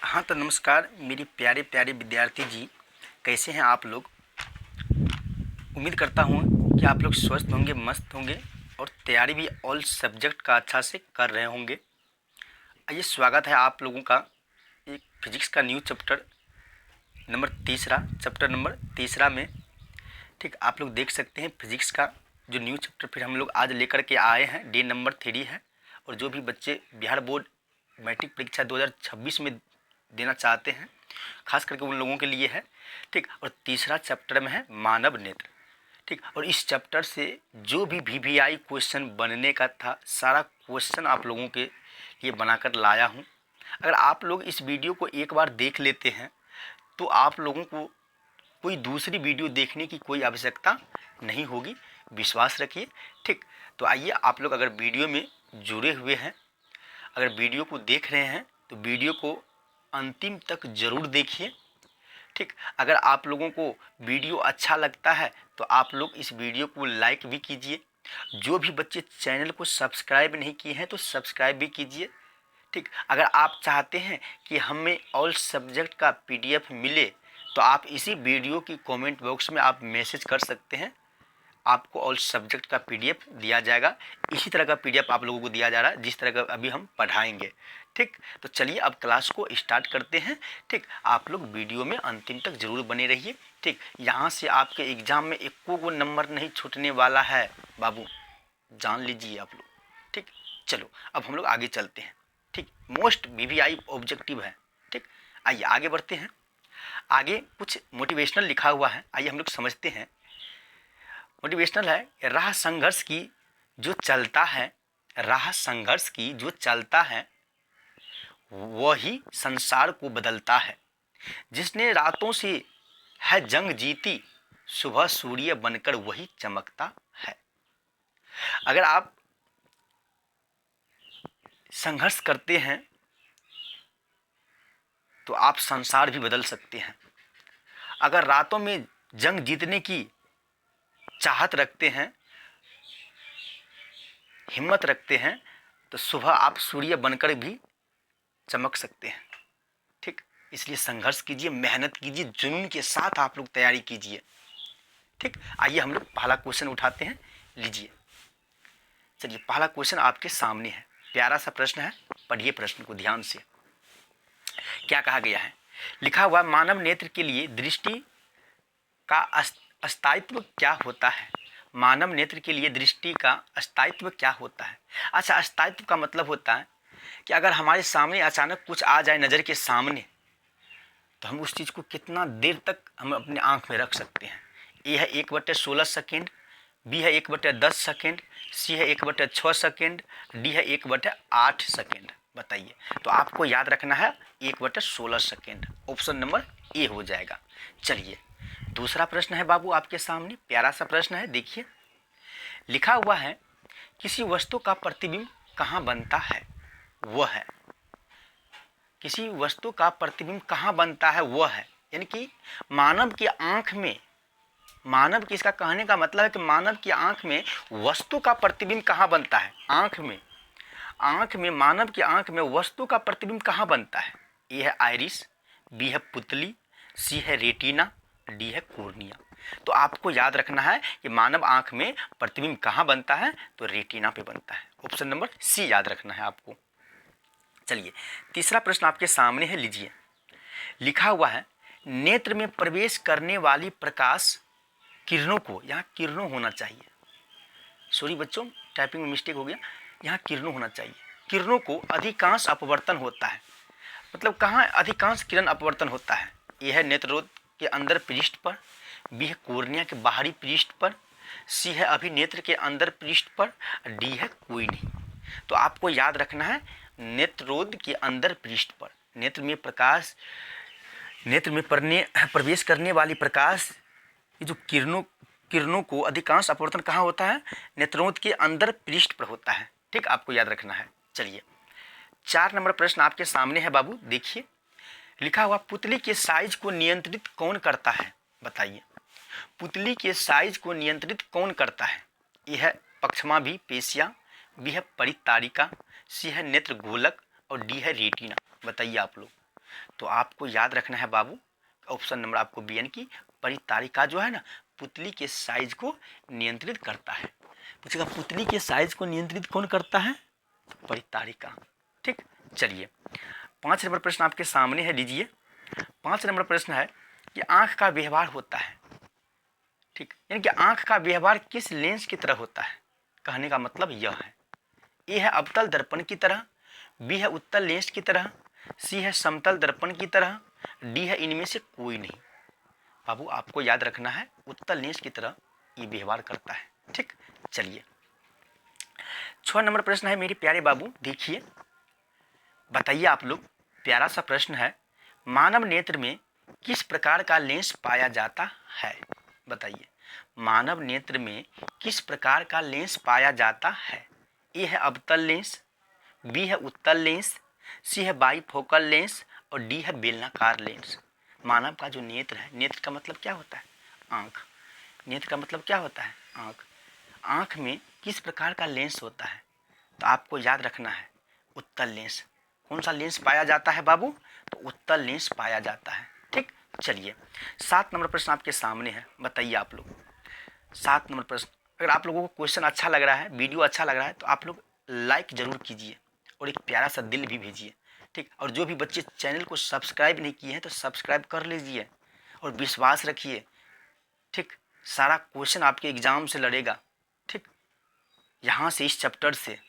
हाँ तो नमस्कार मेरी प्यारे प्यारे विद्यार्थी जी, कैसे हैं आप लोग। उम्मीद करता हूँ कि आप लोग स्वस्थ होंगे, मस्त होंगे और तैयारी भी ऑल सब्जेक्ट का अच्छा से कर रहे होंगे। आइए, स्वागत है आप लोगों का एक फिजिक्स का न्यू चैप्टर नंबर तीसरा में। ठीक, आप लोग देख सकते हैं फिजिक्स का जो न्यू चैप्टर फिर हम लोग आज लेकर के आए हैं, डे नंबर 3 है। और जो भी बच्चे बिहार बोर्ड मैट्रिक परीक्षा 2026 में देना चाहते हैं, खास करके उन लोगों के लिए है। ठीक, और तीसरा चैप्टर में है मानव नेत्र। ठीक, और इस चैप्टर से जो भी वीवीआई क्वेश्चन बनने का था, सारा क्वेश्चन आप लोगों के लिए बनाकर लाया हूँ। अगर आप लोग इस वीडियो को एक बार देख लेते हैं तो आप लोगों को कोई दूसरी वीडियो देखने की कोई आवश्यकता नहीं होगी, विश्वास रखिए। ठीक, तो आइए, आप लोग अगर वीडियो में जुड़े हुए हैं, अगर वीडियो को देख रहे हैं तो वीडियो को अंतिम तक ज़रूर देखिए। ठीक, अगर आप लोगों को वीडियो अच्छा लगता है तो आप लोग इस वीडियो को लाइक भी कीजिए। जो भी बच्चे चैनल को सब्सक्राइब नहीं किए हैं तो सब्सक्राइब भी कीजिए। ठीक, अगर आप चाहते हैं कि हमें ऑल सब्जेक्ट का पीडीएफ मिले तो आप इसी वीडियो की कमेंट बॉक्स में आप मैसेज कर सकते हैं, आपको ऑल सब्जेक्ट का पीडीएफ दिया जाएगा। इसी तरह का पीडीएफ आप लोगों को दिया जा रहा है जिस तरह का अभी हम पढ़ाएंगे। ठीक, तो चलिए अब क्लास को स्टार्ट करते हैं। ठीक, आप लोग वीडियो में अंतिम तक जरूर बने रहिए। ठीक, यहाँ से आपके एग्जाम में एको को नंबर नहीं छूटने वाला है बाबू, जान लीजिए आप लोग। ठीक, चलो अब हम लोग आगे चलते हैं। ठीक, मोस्ट वीवीआई ऑब्जेक्टिव है। ठीक, आइए आगे बढ़ते हैं। आगे कुछ मोटिवेशनल लिखा हुआ है, आइए हम लोग समझते हैं। मोटिवेशनल है, राह संघर्ष की जो चलता है, राह संघर्ष की जो चलता है वही संसार को बदलता है। जिसने रातों से है जंग जीती, सुबह सूर्य बनकर वही चमकता है। अगर आप संघर्ष करते हैं तो आप संसार भी बदल सकते हैं। अगर रातों में जंग जीतने की चाहत रखते हैं, हिम्मत रखते हैं, तो सुबह आप सूर्य बनकर भी चमक सकते हैं। ठीक, इसलिए संघर्ष कीजिए, मेहनत कीजिए, जुनून के साथ आप लोग तैयारी कीजिए। ठीक, आइए हम लोग पहला क्वेश्चन उठाते हैं, लीजिए। चलिए, पहला क्वेश्चन आपके सामने है, प्यारा सा प्रश्न है, पढ़िए प्रश्न को ध्यान से। क्या कहा गया है, लिखा हुआ, मानव नेत्र के लिए दृष्टि का अस्तित्व क्या होता है। मानव नेत्र के लिए दृष्टि का अस्तित्व क्या होता है। अच्छा, अस्तित्व का मतलब होता है कि अगर हमारे सामने अचानक कुछ आ जाए नज़र के सामने, तो हम उस चीज़ को कितना देर तक हम अपने आँख में रख सकते हैं। ए है 1/16 सेकेंड, बी है 1/10 सेकेंड, सी है 1/6 सेकेंड, डी है 1/8 सेकेंड। बताइए, तो आपको याद रखना है 1/16 सेकेंड, ऑप्शन नंबर ए हो जाएगा। चलिए, दूसरा प्रश्न है बाबू आपके सामने, प्यारा सा प्रश्न है, देखिए। लिखा हुआ है, किसी वस्तु का प्रतिबिंब कहाँ बनता है, वह है। किसी वस्तु का प्रतिबिंब कहाँ बनता है वह है, यानी कि मानव की आंख में, मानव की, इसका कहने का मतलब है कि मानव की आंख में वस्तु का प्रतिबिंब कहाँ बनता है। आंख में, आंख में, मानव की आंख में वस्तु का प्रतिबिंब कहाँ बनता है। ए है आइरिस, बी है पुतली, सी है रेटिना, डी है कॉर्निया। तो आपको याद रखना है कि मानव आंख में प्रतिबिंब कहाँ बनता है, तो रेटिना पे बनता है। ऑप्शन नंबर सी याद रखना है आपको। चलिए, तीसरा प्रश्न आपके सामने है, लीजिए। लिखा हुआ है, नेत्र में प्रवेश करने वाली प्रकाश किरणों को, यहाँ किरणों होना चाहिए, सॉरी बच्चों टाइपिंग में मिस्टेक हो गया, यहाँ किरणों होना चाहिए। किरणों को अधिकांश अपवर्तन होता है, मतलब कहाँ अधिकांश किरण अपवर्तन होता है। यह है नेत्ररोध के अंदर पृष्ठ पर, बी है कॉर्निया के बाहरी पृष्ठ पर, सी है अभिनेत्र के अंदर पृष्ठ पर, डी है कोई नहीं। तो आपको याद रखना है नेत्ररोध के अंदर पृष्ठ पर। नेत्र में प्रकाश, नेत्र में प्रवेश करने वाली प्रकाश, ये जो किरणों को अधिकांश अपवर्तन कहाँ होता है, नेत्रोद के अंदर पृष्ठ पर होता है। ठीक, आपको याद रखना है। चलिए, 4 नंबर प्रश्न आपके सामने है बाबू, देखिए। लिखा हुआ, पुतली के साइज को नियंत्रित कौन करता है। बताइए, पुतली के साइज को नियंत्रित कौन करता है। यह है पक्षमा भी पेशिया, बी है परितारिका, सी है नेत्र गोलक और डी है रेटिना। बताइए आप लोग, तो आपको याद रखना है बाबू, ऑप्शन नंबर आपको बी यानी कि परितारिका जो है ना, पुतली के साइज को नियंत्रित करता है। पूछेगा पुतली के साइज को नियंत्रित कौन करता है? परितारिका। ठीक, चलिए 5 नंबर प्रश्न आपके सामने है, लीजिए। 5 नंबर प्रश्न है कि आंख का व्यवहार होता है। ठीक, यानी कि आंख का व्यवहार किस लेंस की तरह होता है? कहने का मतलब यह है, ए है अवतल दर्पण की तरह, बी है उत्तल लेंस की तरह, सी है समतल दर्पण की तरह, डी है इनमें से कोई नहीं। बाबू आपको याद रखना है उत्तल लेंस की तरह ये व्यवहार करता है। ठीक, चलिए 6 नंबर प्रश्न है मेरे प्यारे बाबू, देखिए बताइए आप लोग, प्यारा सा प्रश्न है, मानव नेत्र में किस प्रकार का लेंस पाया जाता है? बताइए, मानव नेत्र में किस प्रकार का लेंस पाया जाता है? ए है अवतल लेंस, बी है उत्तल लेंस, सी है बाईफोकल लेंस और डी है बेलनाकार लेंस। मानव का जो नेत्र है, नेत्र का मतलब क्या होता है? आँख। नेत्र का मतलब क्या होता है? आँख। आँख में किस प्रकार का लेंस होता है? तो आपको याद रखना है उत्तल लेंस। कौन सा लेंस पाया जाता है बाबू? तो उत्तल लेंस पाया जाता है। ठीक, चलिए 7 नंबर प्रश्न आपके सामने है, बताइए आप लोग। 7 नंबर प्रश्न, अगर आप लोगों को क्वेश्चन अच्छा लग रहा है, वीडियो अच्छा लग रहा है, तो आप लोग लाइक जरूर कीजिए और एक प्यारा सा दिल भी भेजिए। ठीक, और जो भी बच्चे चैनल को सब्सक्राइब नहीं किए हैं तो सब्सक्राइब कर लीजिए और विश्वास रखिए। ठीक, सारा क्वेश्चन आपके एग्जाम से लड़ेगा। ठीक, यहाँ से इस चैप्टर से।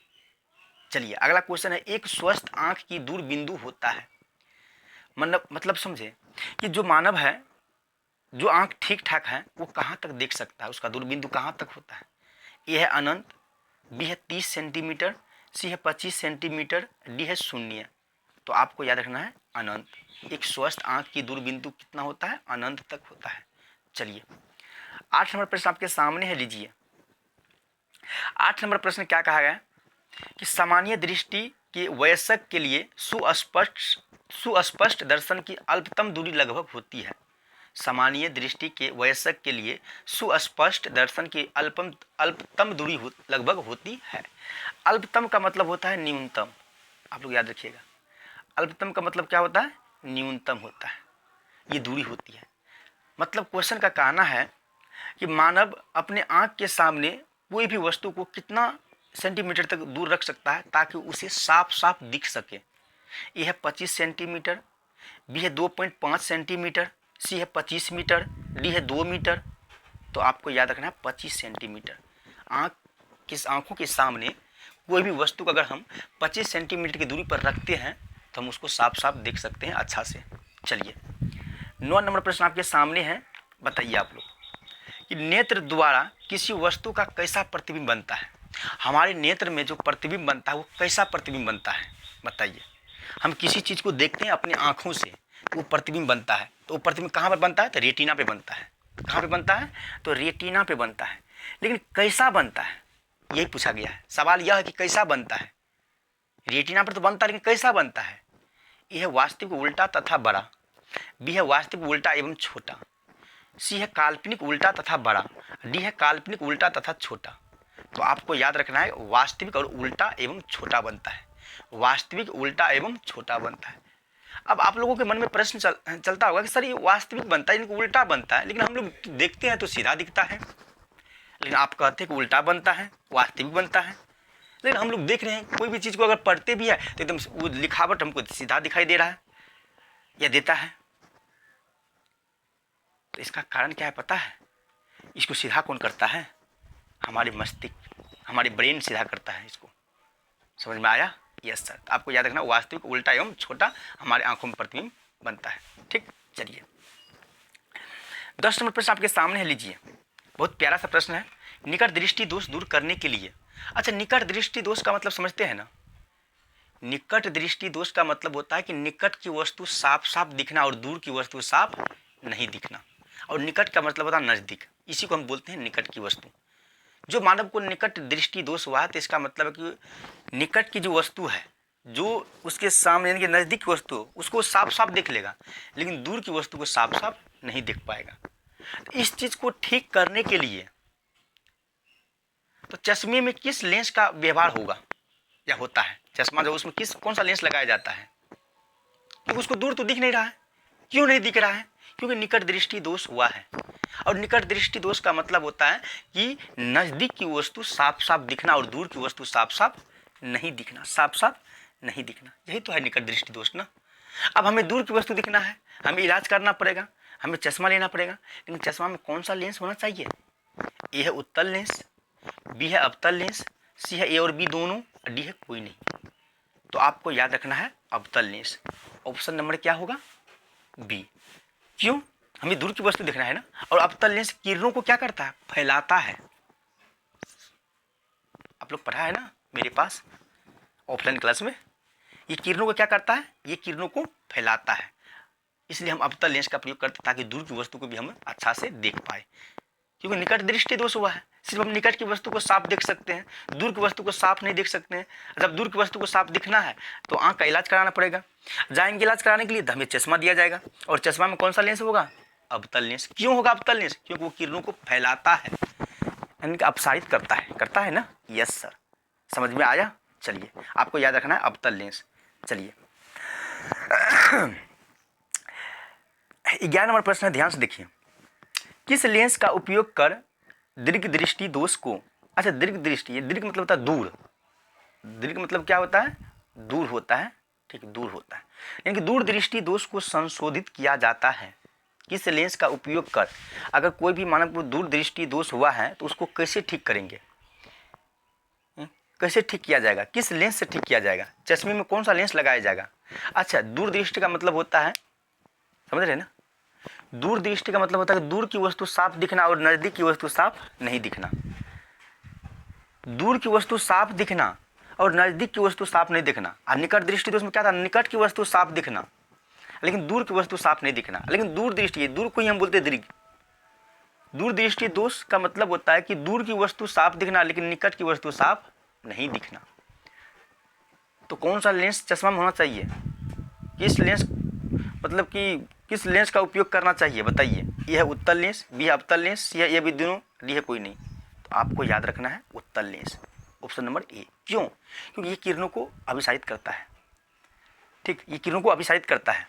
चलिए अगला क्वेश्चन है, एक स्वस्थ आंख की दूर बिंदु होता है। मतलब समझे कि जो मानव है, जो आंख ठीक ठाक है, वो कहाँ तक देख सकता है, उसका दूरबिंदु कहाँ तक होता है? ए है अनंत, बी है 30 सेंटीमीटर, सी है 25 सेंटीमीटर, डी है शून्य। तो आपको याद रखना है अनंत। एक स्वस्थ आंख की दूरबिंदु कितना होता है? अनंत तक होता है। चलिए 8 नंबर प्रश्न आपके सामने है, लीजिए। 8 नंबर प्रश्न क्या कहा गया कि सामान्य दृष्टि के वयस्क के लिए सुस्पष्ट दर्शन की अल्पतम दूरी लगभग होती है। सामान्य दृष्टि के वयस्क के लिए सुस्पष्ट दर्शन की अल्पतम दूरी लगभग होती है। अल्पतम का मतलब होता है न्यूनतम, आप लोग याद रखिएगा। अल्पतम का मतलब क्या होता है? न्यूनतम होता है, ये दूरी होती है। मतलब क्वेश्चन का कहना है कि मानव अपने आँख के सामने कोई भी वस्तु को कितना सेंटीमीटर तक दूर रख सकता है ताकि उसे साफ साफ दिख सके। ए है 25 सेंटीमीटर, बी है 2.5 सेंटीमीटर, सी है 25 मीटर, डी है 2 मीटर। तो आपको याद रखना है 25 सेंटीमीटर। आँखों के सामने कोई भी वस्तु को अगर हम 25 सेंटीमीटर की दूरी पर रखते हैं तो हम उसको साफ साफ देख सकते हैं अच्छा से। चलिए 9 नंबर प्रश्न आपके सामने है, बताइए आप लोग कि नेत्र द्वारा किसी वस्तु का कैसा प्रतिबिंब बनता है? हमारे नेत्र में जो प्रतिबिंब बनता है वो कैसा प्रतिबिंब बनता है? बताइए। हम किसी चीज़ को देखते हैं अपनी आँखों से, तो वो प्रतिबिंब बनता है। तो वो प्रतिबिंब कहाँ पर बनता है? तो रेटिना पे बनता है। कहाँ पे बनता है? तो रेटिना पे बनता है। लेकिन कैसा बनता है, यही पूछा गया है। सवाल यह है कि कैसा बनता है। रेटिना पर तो बनता है, लेकिन कैसा बनता है? यह है वास्तविक उल्टा तथा बड़ा, बी है वास्तविक उल्टा एवं छोटा, सी है काल्पनिक उल्टा तथा बड़ा, डी है काल्पनिक उल्टा तथा छोटा। तो आपको याद रखना है वास्तविक और उल्टा एवं छोटा बनता है। वास्तविक उल्टा एवं छोटा बनता है। अब आप लोगों के मन में प्रश्न चलता होगा कि सर ये वास्तविक बनता है, इनको उल्टा बनता है, लेकिन हम लोग देखते हैं तो सीधा दिखता है। लेकिन आप कहते हैं कि उल्टा बनता है, वास्तविक बनता है। लेकिन हम लोग देख रहे हैं कोई भी चीज़ को अगर पढ़ते भी है तो एकदम वो लिखावट हमको सीधा दिखाई दे रहा है या देता है। तो इसका कारण क्या है पता है? इसको सीधा कौन करता है? हमारे मस्तिष्क, हमारे ब्रेन सीधा करता है इसको। समझ में आया? Yes sir. आपको याद रखना वास्तविक उल्टा एवं छोटा हमारे आंखों में प्रतिबिंब बनता है। ठीक, चलिए 10 नंबर प्रश्न आपके सामने है, लीजिए। बहुत प्यारा सा प्रश्न है, निकट दृष्टि दोष दूर करने के लिए। अच्छा, निकट दृष्टि दोष का मतलब समझते हैं ना? निकट दृष्टि दोष का मतलब होता है कि निकट की वस्तु साफ साफ दिखना और दूर की वस्तु साफ नहीं दिखना। और निकट का मतलब होता है नज़दीक, इसी को हम बोलते हैं निकट की वस्तु। जो मानव को निकट दृष्टि दोष हुआ है तो इसका मतलब है कि निकट की जो वस्तु है, जो उसके सामने यानी कि नज़दीक की वस्तु, उसको साफ साफ देख लेगा, लेकिन दूर की वस्तु को साफ साफ नहीं देख पाएगा। तो इस चीज़ को ठीक करने के लिए तो चश्मे में किस लेंस का व्यवहार होगा या होता है? चश्मा जो उसमें कौन सा लेंस लगाया जाता है? क्योंकि उसको दूर तो दिख नहीं रहा है। क्यों नहीं दिख रहा है? क्योंकि निकट दृष्टि दोष हुआ है। और निकट दृष्टि दोष का मतलब होता है कि नजदीक की वस्तु साफ साफ दिखना और दूर की वस्तु साफ साफ नहीं दिखना, साफ साफ नहीं दिखना। यही तो है निकट दृष्टि दोष ना। अब हमें दूर की वस्तु दिखना है, हमें इलाज करना पड़ेगा, हमें चश्मा लेना पड़ेगा। लेकिन चश्मा में कौन सा लेंस होना चाहिए? ए है उत्तल लेंस, बी है अवतल लेंस, सी है ए और बी दोनों, डी है कोई नहीं। तो आपको याद रखना है अवतल लेंस। ऑप्शन नंबर क्या होगा? बी। क्यों? हमें दूर की वस्तु देखना है ना। और अवतल लेंस किरणों को क्या करता है? फैलाता है। आप लोग पढ़ा है ना मेरे पास ऑफलाइन क्लास में। ये किरणों को क्या करता है? ये किरणों को फैलाता है। इसलिए हम अवतल लेंस का प्रयोग करते हैं ताकि दूर की वस्तु को भी हम अच्छा से देख पाए। क्योंकि निकट दृष्टि दोष हुआ है, सिर्फ हम निकट की वस्तु को साफ देख सकते हैं, दूर की वस्तु को साफ नहीं देख सकते हैं। जब दूर की वस्तु को साफ दिखना है तो आंख का इलाज कराना पड़ेगा। जाएंगे इलाज कराने के लिए तो हमें चश्मा दिया जाएगा। और चश्मा में कौन सा लेंस होगा? अवतल लेंस। क्यों होगा अवतल लेंस? क्योंकि वो किरणों को फैलाता है, यानी कि अपसारित करता है ना। यस सर, समझ में आया। चलिए, आपको याद रखना है अवतल लेंस। चलिए 11 नंबर प्रश्न है, ध्यान से देखिए। किस लेंस का उपयोग कर दीर्घ दृष्टि दोष को, अच्छा दीर्घ दृष्टि, ये दीर्घ मतलब होता है दूर, दीर्घ मतलब क्या होता है? दूर होता है। ठीक, दूर होता है, यानी कि दूर दृष्टि दोष को संशोधित किया जाता है। किस लेंस का उपयोग कर, अगर कोई भी मानव को दूर दृष्टि दोष हुआ है तो उसको कैसे ठीक करेंगे? कैसे ठीक किया जाएगा? किस लेंस से ठीक किया जाएगा? चश्मे में कौन सा लेंस लगाया जाएगा? अच्छा, दूर दृष्टि का मतलब होता है, समझ रहे ना, दूर दृष्टि का मतलब होता है कि दूर की वस्तु साफ दिखना और नजदीक की वस्तु साफ नहीं दिखना। दूर की वस्तु साफ दिखना और नजदीक की वस्तु साफ नहीं दिखना। और निकट दृष्टि दोष में क्या था? निकट की वस्तु साफ दिखना लेकिन दूर की वस्तु साफ नहीं दिखना। लेकिन दूर दृष्टि, दूर को ही हम बोलते दीर्घ। दूर दृष्टि दोष का मतलब होता है कि दूर की वस्तु साफ दिखना लेकिन निकट की वस्तु साफ नहीं दिखना। तो कौन सा लेंस चश्मा में होना चाहिए? किस लेंस, मतलब कि किस लेंस का उपयोग करना चाहिए बताइए? ये है उत्तल लेंस, बी है अवतल लेंस, सी है ये भी दोनों, डी है कोई नहीं। तो आपको याद रखना है उत्तल लेंस, ऑप्शन नंबर ए। क्यों? क्योंकि ये किरणों को अभिसारित करता है। ठीक, ये किरणों को अभिसारित करता है,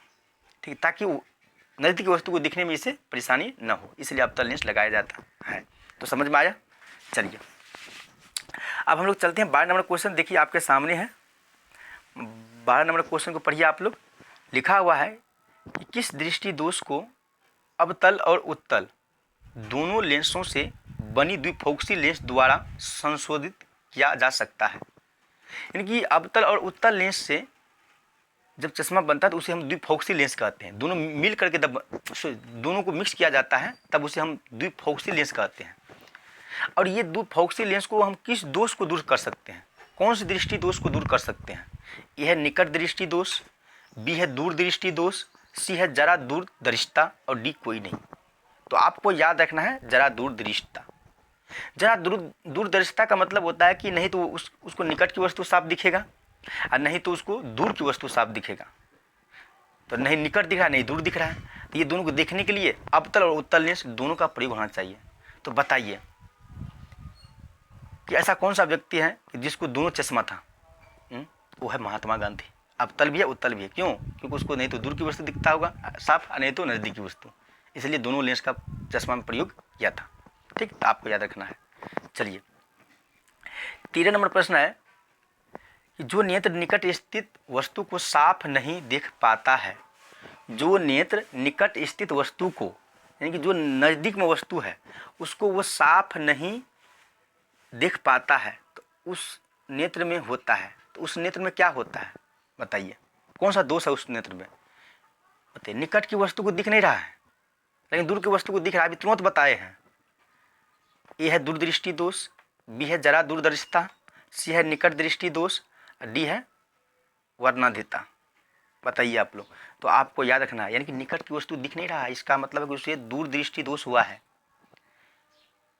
ठीक, ताकि नजदीक की वस्तु को दिखने में इसे परेशानी न हो, इसलिए अवतल लेंस लगाया जाता है। तो समझ में आया। चलिए अब हम लोग चलते हैं 12 नंबर क्वेश्चन। देखिए आपके सामने है 12 नंबर क्वेश्चन को पढ़िए आप लोग। लिखा हुआ है कि किस दृष्टि दोष को अवतल और उत्तल दोनों लेंसों से बनी द्विफोकसी लेंस द्वारा संशोधित किया जा सकता है। यानी कि अवतल और उत्तल लेंस से जब चश्मा बनता है तो उसे हम द्विफोकसी लेंस कहते हैं। दोनों मिल करके जब दोनों को मिक्स किया जाता है तब उसे हम द्विफोकसी लेंस कहते हैं। और ये द्विफोकसी लेंस को हम किस दोष को दूर कर सकते हैं? कौन सी दृष्टि दोष को दूर कर सकते हैं? यह है निकट दृष्टि दोष, बी है दूर दृष्टि दोष, सी है जरा दूर दृष्टता और डी कोई नहीं। तो आपको याद रखना है जरा दूर दृष्टता। जरा दूर दृष्टता का मतलब होता है कि नहीं तो उसको निकट की वस्तु साफ दिखेगा और नहीं तो उसको दूर की वस्तु साफ दिखेगा। तो नहीं निकट दिख रहा है नहीं दूर दिख रहा है। तो ये दोनों को देखने के लिए अवतल और उत्तल लेंस दोनों का प्रयोग होना चाहिए। तो बताइए कि ऐसा कौन सा व्यक्ति है जिसको दोनों चश्मा था? वो है महात्मा गांधी। अवतल भी है उत्तल भी है। क्यों? क्योंकि उसको नहीं तो दूर की वस्तु दिखता होगा साफ और नहीं तो नज़दीक की वस्तु, इसलिए दोनों लेंस का चश्मा में प्रयोग किया था। ठीक, तो आपको याद रखना है। चलिए 13 नंबर प्रश्न है कि जो नेत्र निकट स्थित वस्तु को साफ नहीं देख पाता है, जो नेत्र निकट स्थित वस्तु को, यानी कि जो नज़दीक में वस्तु है उसको वो साफ नहीं देख पाता है, तो उस नेत्र में होता है। तो उस नेत्र में क्या होता है बताइए? कौन सा दोष है उस नेत्र में? बताइए। निकट की वस्तु को दिख नहीं रहा है लेकिन दूर की वस्तु को दिख रहा है, अभी तुरंत बताए हैं। ए है दूरदृष्टि दोष, बी है जरा दूरदर्शिता, सी है निकट दृष्टि दोष, डी है वर्णाधीनता। बताइए आप लोग। तो आपको याद रखना है, यानी कि निकट की वस्तु दिख नहीं रहा है, इसका मतलब है कि उसे दूरदृष्टि दोष हुआ है।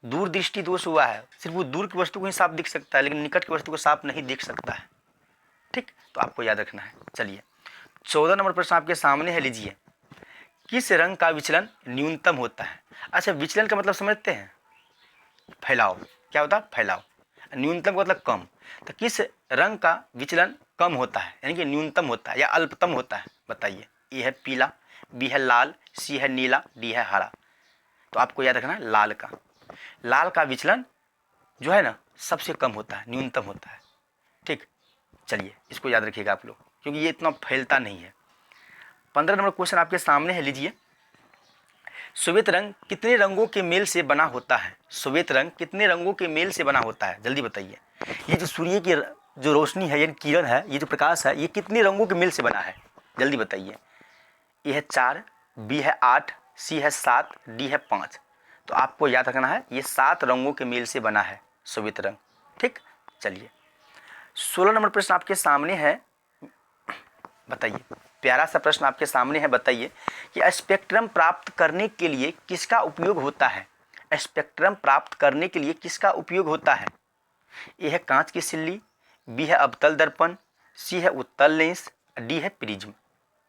दूरदृष्टि दोष हुआ है, सिर्फ वो दूर की वस्तु को ही साफ दिख सकता है लेकिन निकट की वस्तु को साफ नहीं देख सकता है। ठीक, तो आपको याद रखना है। चलिए 14 नंबर प्रश्न आपके सामने है, लीजिए। किस रंग का विचलन न्यूनतम होता है? अच्छा, विचलन का मतलब समझते हैं? फैलाव। क्या होता है? फैलाव। न्यूनतम का मतलब कम। तो किस रंग का विचलन कम होता है, यानी कि न्यूनतम होता है या अल्पतम होता है? बताइए। ए है पीला, बी है लाल, सी है नीला, डी है हरा। तो आपको याद रखना है लाल का। लाल का विचलन जो है ना सबसे कम होता है, न्यूनतम होता है। ठीक, चलिए इसको याद रखिएगा आप लोग, क्योंकि ये इतना फैलता नहीं है। 15 नंबर क्वेश्चन आपके सामने है, लीजिए। श्वेत रंग कितने रंगों के मेल से बना होता है? श्वेत रंग कितने रंगों के मेल से बना होता है? जल्दी बताइए। ये जो सूर्य की जो रोशनी है, ये किरण है, ये जो प्रकाश है, ये कितने रंगों के मेल से बना है? जल्दी बताइए। ए है 4, बी है 8, सी है 7, डी है 5। तो आपको याद रखना है ये 7 रंगों के मेल से बना है श्वेत रंग। ठीक, चलिए 16 नंबर प्रश्न आपके सामने है, बताइए। प्यारा सा प्रश्न आपके सामने है, बताइए कि स्पेक्ट्रम प्राप्त करने के लिए किसका उपयोग होता है? स्पेक्ट्रम प्राप्त करने के लिए किसका उपयोग होता है? ए है कांच की सिल्ली, बी है अवतल दर्पण, सी है उत्तल लेंस, डी है प्रिज्म।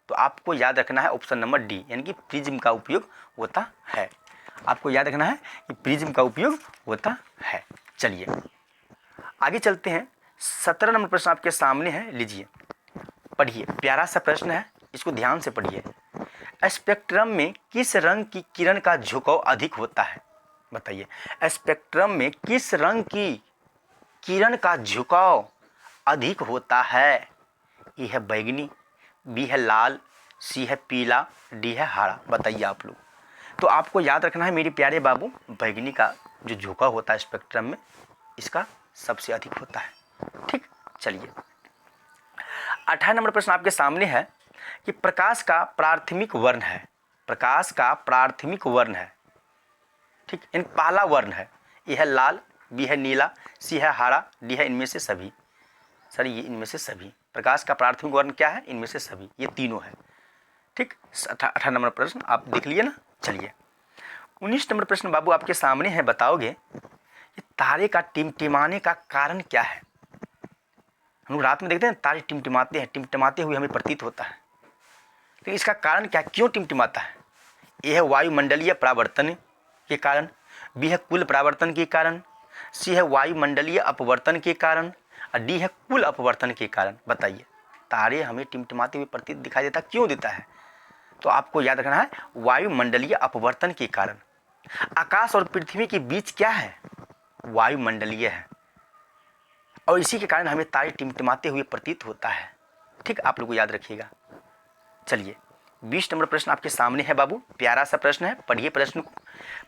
तो आपको याद रखना है ऑप्शन नंबर डी, यानी कि प्रिज्म का उपयोग होता है। आपको याद रखना है कि प्रिज्म का उपयोग होता है। चलिए आगे चलते हैं। 17 नंबर प्रश्न आपके सामने है, लीजिए पढ़िए। प्यारा सा प्रश्न है, इसको ध्यान से पढ़िए। स्पेक्ट्रम में किस रंग की किरण का झुकाव अधिक होता है? बताइए। स्पेक्ट्रम में किस रंग की किरण का झुकाव अधिक होता है? ए है बैगनी, बी है लाल, सी है पीला, डी है हरा। बताइए आप लोग। तो आपको याद रखना है मेरे प्यारे बाबू, बैगनी का जो झुकाव होता है स्पेक्ट्रम में, इसका सबसे अधिक होता है। ठीक, चलिए 18 नंबर प्रश्न आपके सामने है कि प्रकाश का प्राथमिक वर्ण है। प्रकाश का प्राथमिक वर्ण है, ठीक, इन पहला वर्ण है। ए है लाल, बी है नीला, सी है हरा, डी है इनमें से सभी। सर ये इनमें से सभी, प्रकाश का प्राथमिक वर्ण क्या है? इनमें से सभी, ये तीनों है। ठीक, 18 नंबर प्रश्न आप देख लिए ना। चलिए 19 नंबर प्रश्न बाबू आपके सामने है, बताओगे कि तारे का टिमटिमाने का कारण क्या है? हम लोग रात में देखते हैं तारे टिमटिमाते हैं, टिमटिमाते हुए हमें प्रतीत होता है, लेकिन इसका कारण क्या, क्यों टिमटिमाता है? ए है वायुमंडलीय परावर्तन के कारण, बी है कुल परावर्तन के कारण, सी है वायुमंडलीय अपवर्तन के कारण, और डी है कुल अपवर्तन के कारण। बताइए तारे हमें टिमटिमाते हुए प्रतीत दिखाई देता, क्यों देता है? तो आपको याद रखना है वायुमंडलीय अपवर्तन के कारण। आकाश और पृथ्वी के बीच क्या है? वायुमंडलीय है, और इसी के कारण हमें तारे टिमटिमाते हुए प्रतीत होता है। ठीक, आप लोग को याद रखिएगा। चलिए 20 नंबर प्रश्न आपके सामने है बाबू, प्यारा सा प्रश्न है, पढ़िए प्रश्न को।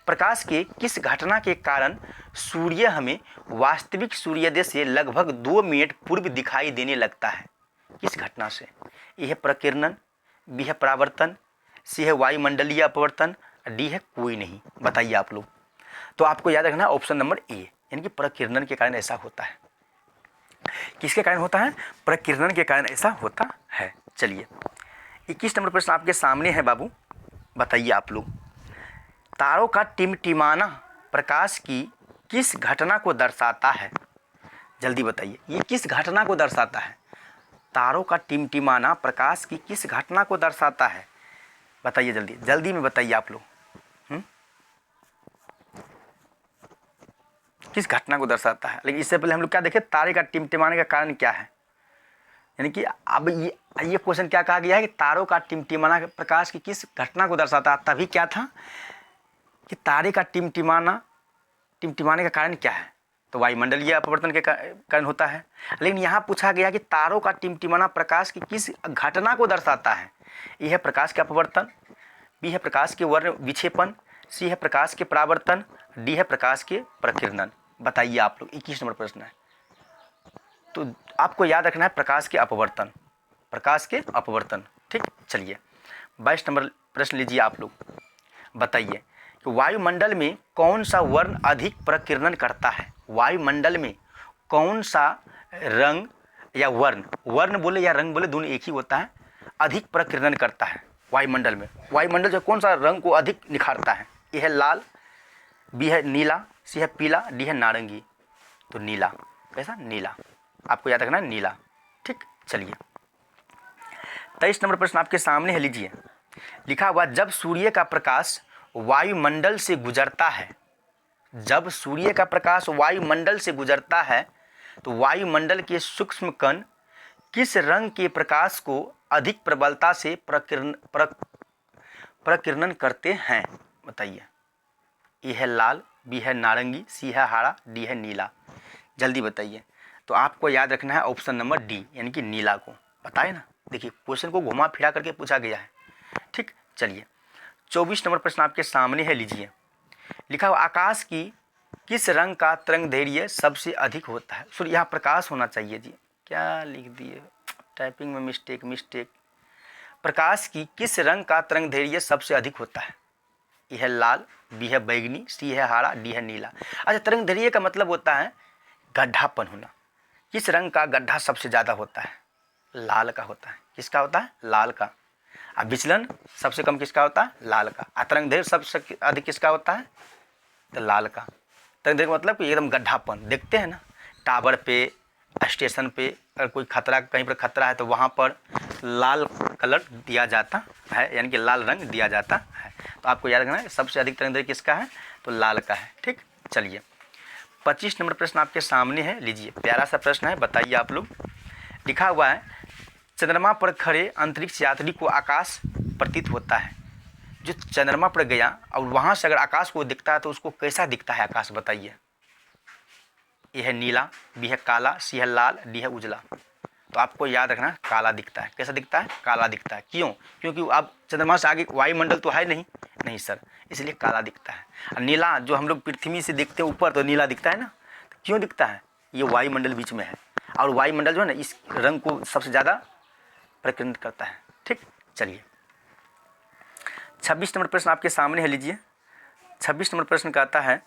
प्रकाश के किस घटना के कारण सूर्य हमें वास्तविक सूर्योदय से लगभग 2 मिनट पूर्व दिखाई देने लगता है? किस घटना से? ए है प्रकीर्णन, बी है परावर्तन, सी है वायुमंडलीय अपवर्तन, डी है कोई नहीं। बताइए आप लोग। तो आपको याद रखना है ऑप्शन नंबर ए, यानी कि प्रकीर्णन के कारण ऐसा होता है। किसके कारण होता है? प्रकीर्णन के कारण ऐसा होता है। चलिए 21 नंबर प्रश्न आपके सामने है बाबू, बताइए आप लोग। तारों का टिमटिमाना प्रकाश की किस घटना को दर्शाता है? जल्दी बताइए, ये किस घटना को दर्शाता है? तारों का टिमटिमाना प्रकाश की किस घटना को दर्शाता है? बताइए जल्दी जल्दी में बताइए आप लोग। किस घटना को दर्शाता है? लेकिन इससे पहले हम लोग क्या देखें, तारे का टिमटिमाने का कारण क्या है? यानी कि अब ये क्वेश्चन क्या कहा गया है कि तारों का टिमटिमाना प्रकाश की किस घटना को दर्शाता है। तभी क्या था कि तारे का टिमटिमाने का कारण क्या है? तो वायुमंडलीय अपवर्तन के कारण होता है। लेकिन यहाँ पूछा गया कि तारों का टिमटिमाना प्रकाश की किस घटना को दर्शाता है। ए है प्रकाश के अपवर्तन, बी है प्रकाश के वर्ण विक्षेपण, सी है प्रकाश के परावर्तन, डी है प्रकाश के प्रकीर्णन। बताइए आप लोग, 21 नंबर प्रश्न है। तो आपको याद रखना है प्रकाश के अपवर्तन, प्रकाश के अपवर्तन। ठीक, चलिए 22 नंबर प्रश्न लीजिए आप लोग। बताइए कि वायुमंडल में कौन सा वर्ण अधिक प्रकीर्णन करता है? वायुमंडल में कौन सा रंग या वर्ण बोले या रंग बोले दोनों एक ही होता है, अधिक प्रकीर्णन करता है वायुमंडल में? वायुमंडल जो कौन सा रंग को अधिक निखारता है? ए है लाल, बी है नीला, सी है पीला, डी है नारंगी। तो नीला, कैसा? नीला। आपको याद रखना है नीला। ठीक, चलिए 23 नंबर प्रश्न आपके सामने है, लीजिए। लिखा हुआ जब सूर्य का प्रकाश वायुमंडल से गुजरता है, जब सूर्य का प्रकाश वायुमंडल से गुजरता है तो वायुमंडल के सूक्ष्म कण किस रंग के प्रकाश को अधिक प्रबलता से प्रकीर्णन करते हैं? बताइए। ए है लाल, बी है नारंगी, सी है हरा, डी है नीला। जल्दी बताइए। तो आपको याद रखना है ऑप्शन नंबर डी यानी कि नीला को। बताए ना, देखिए क्वेश्चन को घुमा फिरा करके पूछा गया है। ठीक, चलिए 24 नंबर प्रश्न आपके सामने है, लीजिए। लिखा हुआ आकाश की किस रंग का तरंगदैर्घ्य सबसे अधिक होता है? सॉरी, यहाँ प्रकाश होना चाहिए जी, क्या लिख दिए, टाइपिंग में मिस्टेक। प्रकाश की किस रंग का तरंगदैर्घ्य सबसे अधिक होता है? ए है लाल, बी है बैगनी, सी है हरा, डी है नीला। अच्छा, तरंगदैर्घ्य का मतलब होता है गड्ढापन होना। किस रंग का गड्ढा सबसे ज़्यादा होता है? लाल का होता है। किसका होता है? लाल का। अब विचलन सबसे कम किसका होता है? लाल का। और तरंगदैर्घ्य सबसे अधिक किसका होता है? तो लाल का। तरंगदैर्घ्य मतलब कि एकदम गड्ढापन। देखते हैं ना टावर पे, स्टेशन पे अगर कोई खतरा, कहीं पर खतरा है तो वहाँ पर लाल कलर दिया जाता है, यानी कि लाल रंग दिया जाता है। तो आपको याद रखना है सबसे अधिक तरंगदैर्घ्य किसका है? तो लाल का है। ठीक, चलिए 25 नंबर प्रश्न आपके सामने है, लीजिए। प्यारा सा प्रश्न है, बताइए आप लोग। लिखा हुआ है चंद्रमा पर खड़े अंतरिक्ष यात्री को आकाश प्रतीत होता है। जो चंद्रमा पर गया और वहाँ से अगर आकाश को दिखता है तो उसको कैसा दिखता है आकाश? बताइए। ए है नीला, बी है काला, सी है लाल, डी है उजला। तो आपको याद रखना काला दिखता है। कैसा दिखता है? काला दिखता है। क्यों? क्योंकि अब चंद्रमा से आगे वायुमंडल तो है नहीं सर, इसलिए काला दिखता है। और नीला जो हम लोग पृथ्वी से देखते हैं ऊपर तो नीला दिखता है ना, तो क्यों दिखता है? ये वायुमंडल बीच में है और वायुमंडल जो है ना इस रंग को सबसे ज़्यादा प्रकीर्णित करता है। ठीक, चलिए 26 नंबर प्रश्न आपके सामने है, लीजिए। 26 नंबर प्रश्न कहता है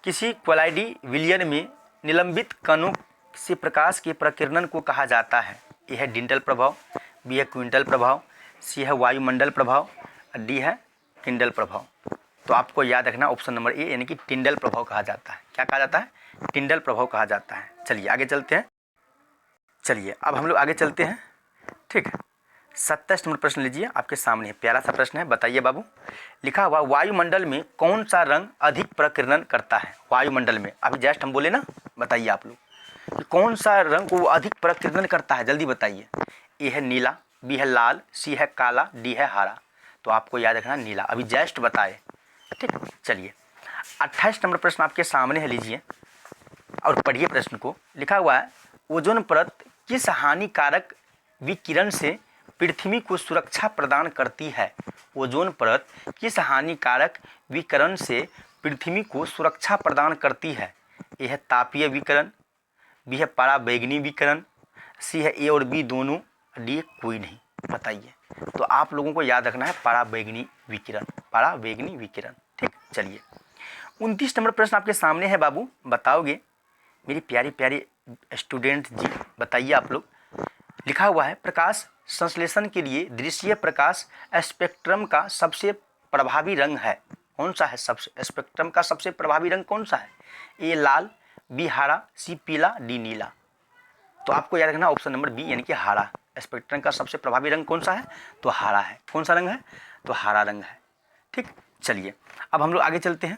किसी क्वालाइडी विलयन में निलंबित कणों से प्रकाश के प्रकीर्णन को कहा जाता है? ए है डिंटल प्रभाव, बी है क्विंटल प्रभाव, सी है वायुमंडल प्रभाव, डी है टिंडल प्रभाव। तो आपको याद रखना ऑप्शन नंबर ए यानी कि टिंडल प्रभाव कहा जाता है। क्या कहा जाता है? टिंडल प्रभाव कहा जाता है। चलिए आगे चलते हैं। चलिए अब हम लोग आगे चलते हैं। ठीक है, 27 नंबर प्रश्न लीजिए, आपके सामने है। प्यारा सा प्रश्न है, बताइए बाबू। लिखा हुआ वायुमंडल में कौन सा रंग अधिक प्रकीर्णन करता है? वायुमंडल में अभी जस्ट हम बोले ना, बताइए आप लोग कि कौन सा रंग को अधिक प्रकीर्णन करता है? जल्दी बताइए। ए है नीला, बी है लाल, सी है काला, डी है हरा। तो आपको याद रखना नीला, अभी जस्ट बताए। ठीक, चलिए 28 नंबर प्रश्न आपके सामने है, लीजिए और पढ़िए प्रश्न को। लिखा हुआ है ओजोन परत किस हानिकारक विकिरण से पृथ्वी को सुरक्षा प्रदान करती है? ओजोन परत किस हानिकारक विकिरण से पृथ्वी को सुरक्षा प्रदान करती है? यह है तापीय विकिरण, बी है पराबैंगनी विकिरण, सी है ए और बी दोनों, डी कोई नहीं। बताइए। तो आप लोगों को याद रखना है पराबैंगनी विकिरण, पराबैंगनी विकिरण। ठीक, चलिए 29 नंबर प्रश्न आपके सामने है बाबू, बताओगे मेरी प्यारी प्यारी स्टूडेंट जी, बताइए आप लोग। लिखा हुआ है प्रकाश संश्लेषण के लिए दृश्य प्रकाश स्पेक्ट्रम का सबसे प्रभावी रंग है कौन सा है? सबसे स्पेक्ट्रम का सबसे प्रभावी रंग कौन सा है? ए लाल, बी हरा, सी पीला, डी नीला। तो आपको याद रखना ऑप्शन नंबर बी यानी कि हरा। स्पेक्ट्रम का सबसे प्रभावी रंग कौन सा है? तो हरा है। कौन सा रंग है? तो हरा रंग है। ठीक, चलिए अब हम लोग आगे चलते हैं।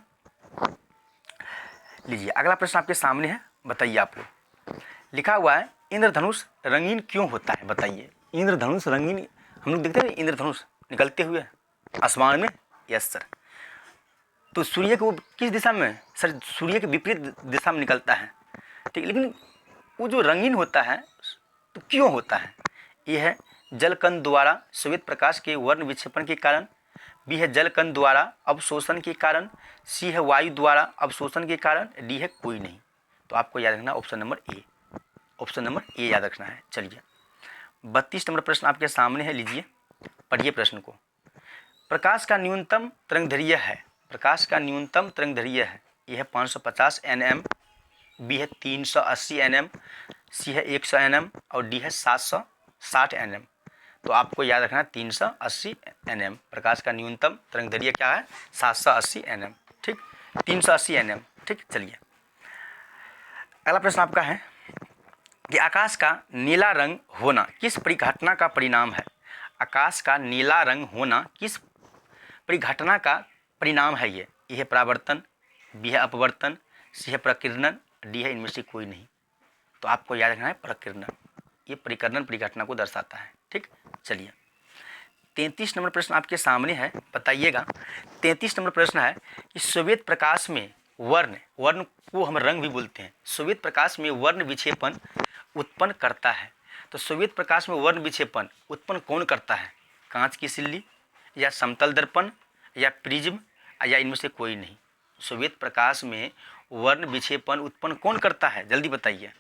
लीजिए अगला प्रश्न आपके सामने है, बताइए आप लोग। लिखा हुआ है इंद्रधनुष रंगीन क्यों होता है? बताइए। इंद्रधनुष रंगीन, हम लोग देखते हैं इंद्रधनुष निकलते हुए आसमान में। Yes sir. तो सूर्य को किस दिशा में? सर सूर्य के विपरीत दिशा में निकलता है। ठीक, लेकिन वो जो रंगीन होता है तो क्यों होता है? ये है जलकण द्वारा श्वेत प्रकाश के वर्ण विक्षेपण के कारण, बी है जलकण द्वारा अवशोषण के कारण, सी है वायु द्वारा अवशोषण के कारण, डी है कोई नहीं। तो आपको याद रखना option number A, option number A याद रखना है। चलिए 32 नंबर प्रश्न आपके सामने है, लीजिए पढ़िए प्रश्न को। प्रकाश का न्यूनतम तरंगदैर्घ्य है, प्रकाश का न्यूनतम तरंगदैर्घ्य है। यह है 550 nm, बी है 380 nm, सी है 100 nm और डी है 760 nm। तो आपको याद रखना 380 nm। प्रकाश का न्यूनतम तरंगदैर्घ्य क्या है? 780 nm। ठीक, 380 nm। ठीक, चलिए अगला प्रश्न आपका है कि आकाश का नीला रंग होना किस परिघटना का परिणाम है? आकाश का नीला रंग होना किस परिघटना का परिणाम है? ये है परावर्तन, बी है अपवर्तन, सी है प्रकीर्णन, डी है इनमें से कोई नहीं। तो आपको याद रखना है प्रकीर्णन। ये परिकर्णन परिघटना को दर्शाता है। ठीक, चलिए 33 नंबर प्रश्न आपके सामने है, बताइएगा। 33 नंबर प्रश्न है कि श्वेत प्रकाश में वर्ण को हम रंग भी बोलते हैं, श्वेत प्रकाश में वर्ण विक्षेपण उत्पन्न करता है। तो श्वेत प्रकाश में वर्ण विक्षेपण उत्पन्न कौन करता है? कांच की सिल्ली या समतल दर्पण या प्रिज्म या इनमें से कोई नहीं। श्वेत प्रकाश में वर्ण विक्षेपण उत्पन्न कौन करता है, जल्दी बताइए।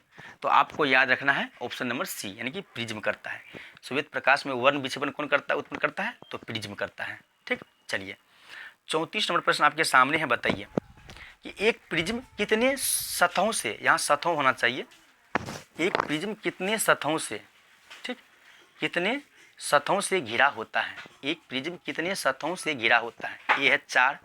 तो आपको याद रखना है ऑप्शन नंबर सी, यानी कि प्रिज्म करता है। श्वेत प्रकाश में वर्ण विक्षेपण कौन करता है, उत्पन्न करता है? तो प्रिज्म करता है। ठीक, चलिए 34 नंबर प्रश्न आपके सामने है, बताइए कि एक प्रिज्म कितने सतहों से, यहाँ सतहों होना चाहिए, एक प्रिज्म कितने सतहों से, ठीक, कितने सतहों से घिरा होता है? एक प्रिज्म कितने सतहों से घिरा होता है? ए है 4,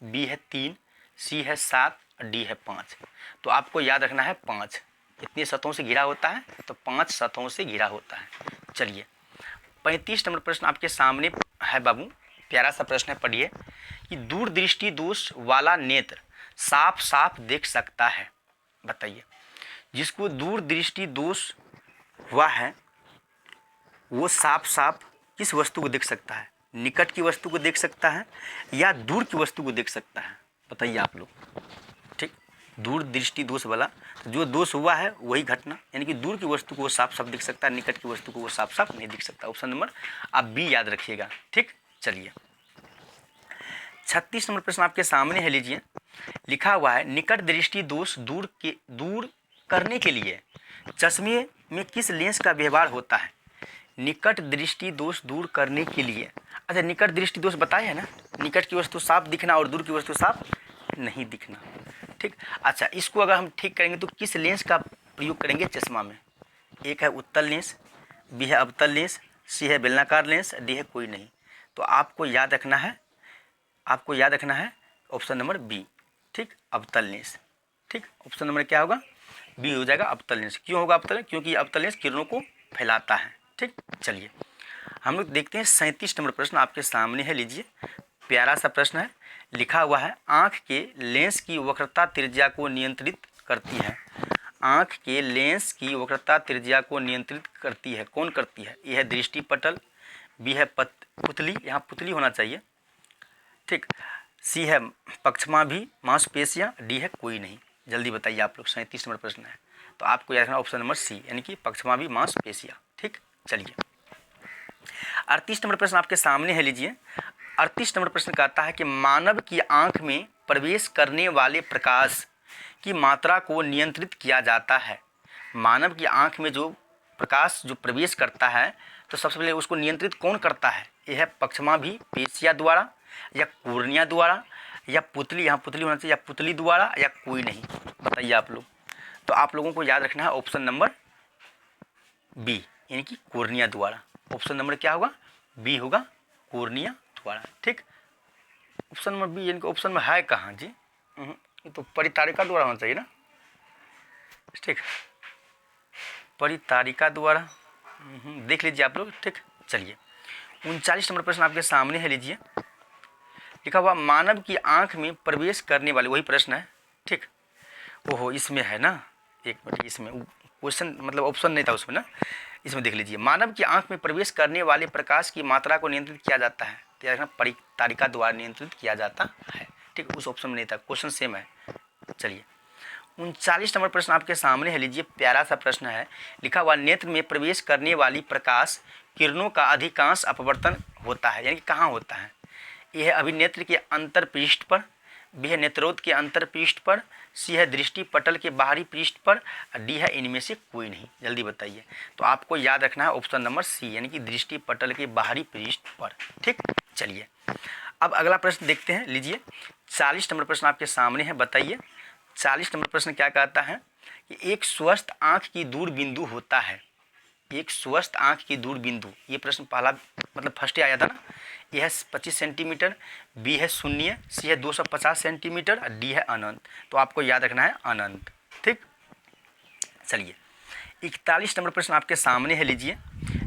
बी है 3, सी है 7, डी है 5। तो आपको याद रखना है 5। कितनी सतहों से घिरा होता है? तो 5 सतहों से घिरा होता है। चलिए 35 नंबर प्रश्न आपके सामने है बाबू, प्यारा सा प्रश्न है, पढ़िए कि दूरदृष्टि दोष वाला नेत्र साफ साफ देख सकता है। बताइए, जिसको दूरदृष्टि दोष हुआ है वो साफ साफ किस वस्तु को देख सकता है? निकट की वस्तु को देख सकता है या दूर की वस्तु को देख सकता है? बताइए आप लोग। ठीक, दूरदृष्टि दोष वाला जो दोष हुआ है वही घटना, यानी कि दूर की वस्तु को वो साफ साफ दिख सकता है, निकट की वस्तु को वो साफ साफ नहीं दिख सकता। ऑप्शन नंबर आप बी याद रखिएगा। ठीक, चलिए 36 नंबर प्रश्न आपके सामने है, लीजिए। लिखा हुआ है निकट दृष्टि दोष दूर करने के लिए चश्मे में किस लेंस का व्यवहार होता है? निकट दृष्टि दोष दूर करने के लिए, अच्छा निकट दृष्टि दोष बताया है ना, निकट की वस्तु साफ दिखना और दूर की वस्तु साफ नहीं दिखना। ठीक, अच्छा इसको अगर हम ठीक करेंगे तो किस लेंस का प्रयोग करेंगे चश्मा में? एक है उत्तल लेंस, बी है अवतल लेंस, सी है बेलनाकार लेंस, डी है कोई नहीं। तो आपको याद रखना है ऑप्शन नंबर बी। ठीक, अवतल लेंस। ठीक, ऑप्शन नंबर क्या होगा? बी हो जाएगा, अवतल लेंस। क्यों होगा अवतल? क्योंकि अवतल लेंस किरणों को फैलाता है। ठीक, चलिए हम लोग देखते हैं 37 नंबर प्रश्न आपके सामने है, लीजिए। प्यारा सा प्रश्न है, लिखा हुआ है आँख के लेंस की वक्रता त्रिज्या को नियंत्रित करती है। आँख के लेंस की वक्रता त्रिज्या को नियंत्रित करती है, कौन करती है? ए है दृष्टि पटल, बी है पुतली, यहाँ पुतली होना चाहिए। ठीक, सी है पक्षमाभि मांसपेशियाँ, डी है कोई नहीं। जल्दी बताइए आप लोग, 37 नंबर प्रश्न है। तो आपको याद रखना ऑप्शन नंबर सी, यानी कि पक्षमाभि मांसपेशियाँ। ठीक, चलिए 38 नंबर प्रश्न आपके सामने है, लीजिए। 38 नंबर प्रश्न कहता है कि मानव की आंख में प्रवेश करने वाले प्रकाश की मात्रा को नियंत्रित किया जाता है। मानव की आंख में जो प्रकाश जो प्रवेश करता है तो सबसे पहले उसको नियंत्रित कौन करता है? यह है पक्षमाभि पेशिया द्वारा या कोर्निया द्वारा या पुतली, यहाँ पुतली होना चाहिए, या पुतली द्वारा या कोई नहीं। बताइए आप लोग। तो आप लोगों को याद रखना है ऑप्शन नंबर बी, यानी कि कोर्निया द्वारा। ऑप्शन नंबर क्या होगा? बी होगा, कोर्निया द्वारा। ठीक, ऑप्शन नंबर बी, यानी कि ऑप्शन में है कहाँ जी? ये तो परितारिका द्वारा होना चाहिए ना। ठीक, परितारिका द्वारा, देख लीजिए आप लोग। ठीक, चलिए 39 नंबर प्रश्न आपके सामने है, लीजिए। लिखा हुआ मानव की आंख में प्रवेश करने वाले, वही प्रश्न है। ठीक, ओहो इसमें है ना, एक मिनट, इसमें क्वेश्चन मतलब ऑप्शन नहीं था उसमें ना, इसमें देख लीजिए। मानव की आंख में प्रवेश करने वाले प्रकाश की मात्रा को नियंत्रित किया जाता है, तो याद रखना परितारिका द्वारा नियंत्रित किया जाता है। ठीक, उस ऑप्शन में नहीं था, क्वेश्चन सेम है। चलिए 39 नंबर प्रश्न आपके सामने है, लीजिए। प्यारा सा प्रश्न है, लिखा हुआ नेत्र में प्रवेश करने वाली प्रकाश किरणों का अधिकांश अपवर्तन होता है, यानी कि कहाँ होता है? यह है अभिनेत्र के अंतर पृष्ठ पर, बी है नेत्रोद के अंतर पृष्ठ पर, सी है दृष्टि पटल के बाहरी पृष्ठ पर, डी है इनमें से कोई नहीं। जल्दी बताइए। तो आपको याद रखना है ऑप्शन नंबर सी, यानी कि दृष्टि पटल के बाहरी पृष्ठ पर। ठीक, चलिए अब अगला प्रश्न देखते हैं, लीजिए। 40 नंबर प्रश्न आपके सामने है, बताइए। 40 नंबर प्रश्न क्या कहता है कि एक स्वस्थ आँख की दूर बिंदु होता है। एक स्वस्थ आँख की दूर बिंदु, ये प्रश्न पहला मतलब फर्स्ट आया था ना। यह है 25 सेंटीमीटर, बी है 0, सी है 250 सेंटीमीटर, डी है अनंत। तो आपको याद रखना है अनंत। ठीक, चलिए 41 नंबर प्रश्न आपके सामने है, लीजिए।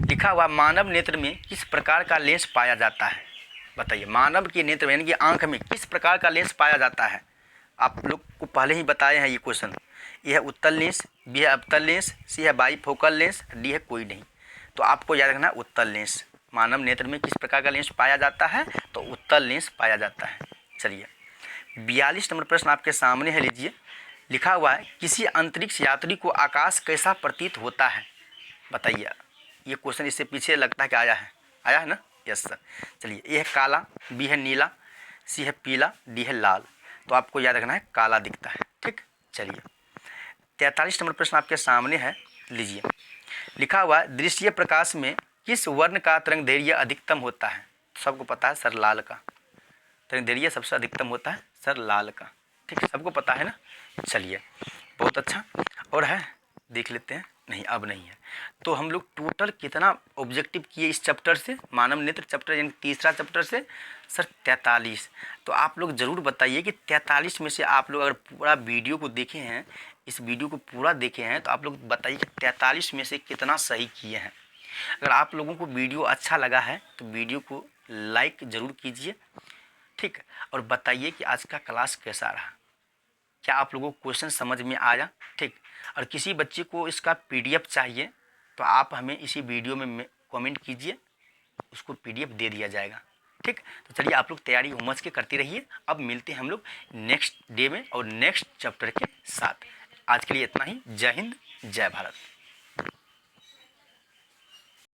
लिखा हुआ मानव नेत्र में किस प्रकार का लेंस पाया जाता है? बताइए, मानव के नेत्र में यानी कि आँख में किस प्रकार का लेंस पाया जाता है? आप लोग को पहले ही बताए हैं ये क्वेश्चन। ए है उत्तल लेंस, बी है अवतल लेंस, सी है बाईफोकल लेंस, डी है कोई नहीं। तो आपको याद रखना उत्तल लेंस। मानव नेत्र में किस प्रकार का लेंस पाया जाता है? तो उत्तल लेंस पाया जाता है। चलिए 42 नंबर प्रश्न आपके सामने है, लीजिए। लिखा हुआ है किसी अंतरिक्ष यात्री को आकाश कैसा प्रतीत होता है? बताइए। ये क्वेश्चन इससे पीछे लगता है कि आया है ना? Yes sir. चलिए ए है काला, बी है नीला, सी है पीला, डी है लाल। तो आपको याद रखना है काला दिखता है। ठीक, चलिए 43 नंबर प्रश्न आपके सामने है, लीजिए। लिखा हुआ है दृश्य प्रकाश में किस वर्ण का तरंग दैर्घ्य अधिकतम होता है? सबको पता है सर, लाल का तरंग दैर्घ्य सबसे अधिकतम होता है सर, लाल का। ठीक, सबको पता है ना? चलिए बहुत अच्छा। और है, देख लेते हैं। नहीं, अब नहीं है। तो हम लोग टोटल कितना ऑब्जेक्टिव किए इस चैप्टर से, मानव नेत्र चैप्टर यानी तीसरा चैप्टर से? सर 43। तो आप लोग ज़रूर बताइए कि 43 में से आप लोग अगर पूरा वीडियो को देखे हैं, इस वीडियो को पूरा देखे हैं, तो आप लोग बताइए कि 43 में से कितना सही किए हैं। अगर आप लोगों को वीडियो अच्छा लगा है तो वीडियो को लाइक ज़रूर कीजिए। ठीक, और बताइए कि आज का क्लास कैसा रहा, क्या आप लोगों को क्वेश्चन समझ में आया? ठीक, और किसी बच्चे को इसका पीडीएफ चाहिए तो आप हमें इसी वीडियो में कमेंट कीजिए, उसको पीडीएफ दे दिया जाएगा। ठीक, तो चलिए आप लोग तैयारी उमस के करते रहिए। अब मिलते हैं हम लोग नेक्स्ट डे में और नेक्स्ट चैप्टर के साथ। आज के लिए इतना ही। जय हिंद, जय भारत।